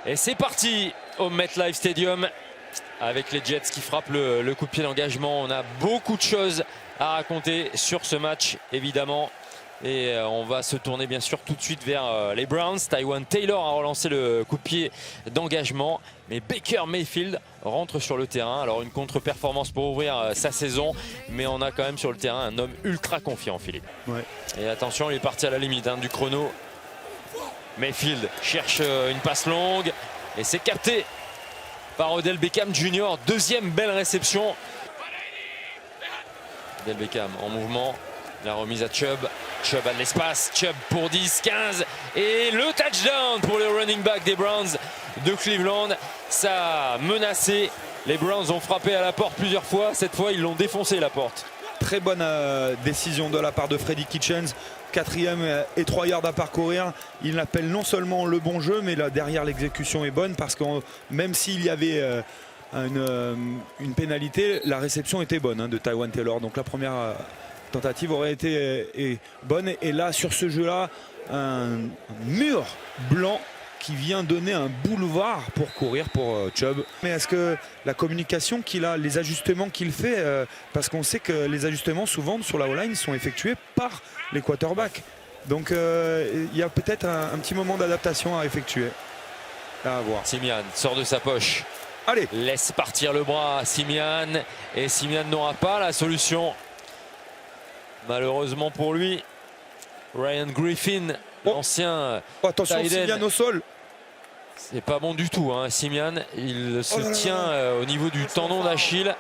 Et c'est parti au MetLife Stadium avec les Jets qui frappent le coup de pied d'engagement. On a beaucoup de choses à raconter sur ce match évidemment. Et on va se tourner bien sûr tout de suite vers les Browns. Taywan Taylor a relancé le coup de pied d'engagement. Mais Baker Mayfield rentre sur le terrain. Alors une contre-performance pour ouvrir sa saison. Mais on a quand même sur le terrain un homme ultra confiant, Philippe. Ouais. Et attention, il est parti à la limite du chrono. Mayfield cherche une passe longue. Et c'est capté par Odell Beckham Jr. Deuxième belle réception. Odell Beckham en mouvement. La remise à Chubb. Chubb a de l'espace. Chubb pour 10, 15. Et le touchdown pour le running back des Browns de Cleveland. Ça a menacé. Les Browns ont frappé à la porte plusieurs fois. Cette fois, ils l'ont défoncé la porte. Très bonne décision de la part de Freddie Kitchens. 4e et 3 yards à parcourir. Il appelle non seulement le bon jeu, mais là, derrière l'exécution est bonne parce que même s'il y avait une pénalité, la réception était bonne de Taywan Taylor. Donc la première tentative aurait été bonne. Et là, sur ce jeu-là, un mur blanc qui vient donner un boulevard pour courir pour Chubb. Mais est-ce que la communication qu'il a, les ajustements qu'il fait, parce qu'on sait que les ajustements souvent sur la O-line sont effectués par les quarterbacks. Donc il y a peut-être un petit moment d'adaptation à effectuer. À voir. Simian sort de sa poche. Allez. Laisse partir le bras à Simian. Et Simian n'aura pas la solution. Malheureusement pour lui. Ryan Griffin, l'ancien. Attention, Simian au sol. C'est pas bon du tout, Simian. Il se tient au niveau du tendon d'Achille.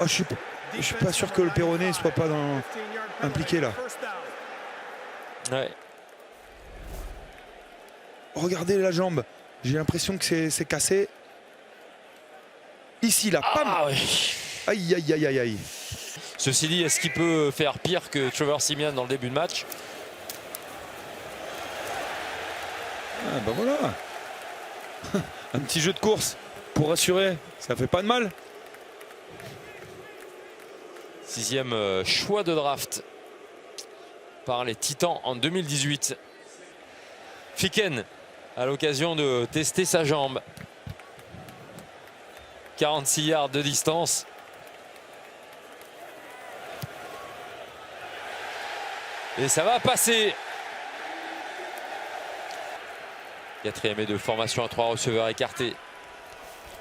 Oh, je suis pas sûr que le péroné ne soit pas impliqué là. Ouais. Regardez la jambe. J'ai l'impression que c'est cassé. Ici, là. Ah, oui. Aïe, aïe, aïe, aïe, aïe. Ceci dit, est-ce qu'il peut faire pire que Trevor Simian dans le début de match? Ah, ben voilà. Un petit jeu de course pour assurer, ça fait pas de mal. 6e choix de draft par les Titans en 2018. Ficken à l'occasion de tester sa jambe. 46 yards de distance. Et ça va passer. 4e et 2, formation à 3 receveurs écartés.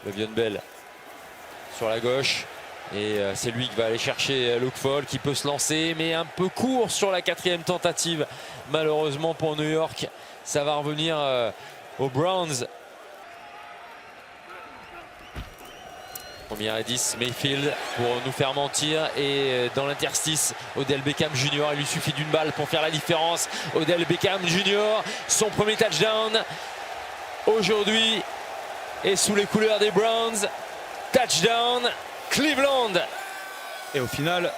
Le'Veon Bell sur la gauche. Et c'est lui qui va aller chercher Luke Fall qui peut se lancer. Mais un peu court sur la 4e tentative. Malheureusement pour New York. Ça va revenir aux Browns. Première et 10, Mayfield pour nous faire mentir. Et dans l'interstice, Odell Beckham Jr. Il lui suffit d'une balle pour faire la différence. Odell Beckham Jr. Son premier touchdown aujourd'hui est sous les couleurs des Browns. Touchdown Cleveland. Et au final,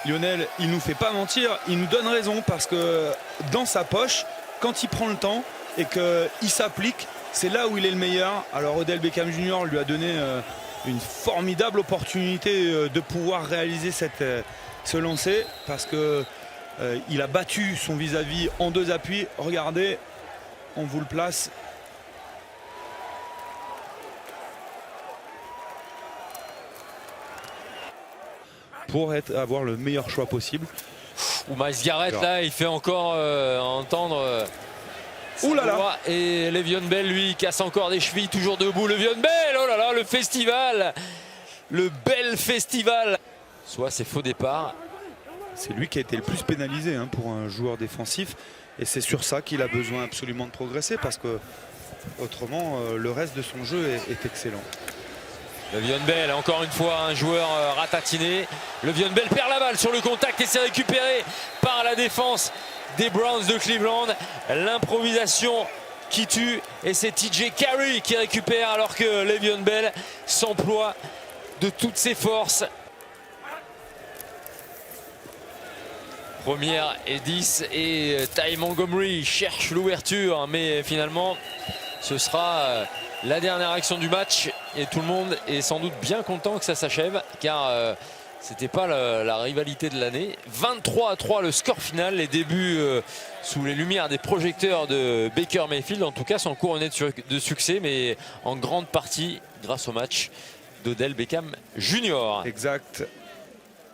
Lionel, il nous fait pas mentir. Il nous donne raison parce que dans sa poche, quand il prend le temps et qu'il s'applique, c'est là où il est le meilleur. Alors Odell Beckham Jr. lui a donné une formidable opportunité de pouvoir réaliser ce lancer parce que il a battu son vis-à-vis en 2 appuis. Regardez, on vous le place. Pour avoir le meilleur choix possible. Ou Myles Garrett là, il fait encore entendre. Ouh là là. Et Le'Veon Bell lui casse encore des chevilles, toujours debout. Le'Veon Bell, oh là là, le festival, le bel festival. Soit c'est faux départ. C'est lui qui a été le plus pénalisé pour un joueur défensif. Et c'est sur ça qu'il a besoin absolument de progresser parce que autrement le reste de son jeu est excellent. Le'Veon Bell, encore une fois un joueur ratatiné. Le'Veon Bell perd la balle sur le contact et c'est récupéré par la défense des Browns de Cleveland. L'improvisation qui tue et c'est TJ Carey qui récupère alors que Le'Veon Bell s'emploie de toutes ses forces. Première et 10 et Ty Montgomery cherche l'ouverture mais finalement ce sera la dernière action du match et tout le monde est sans doute bien content que ça s'achève car C'était pas la rivalité de l'année. 23-3 le score final. Les débuts sous les lumières des projecteurs de Baker Mayfield, en tout cas, sont couronnés de succès, mais en grande partie grâce au match d'Odell Beckham Jr. Exact.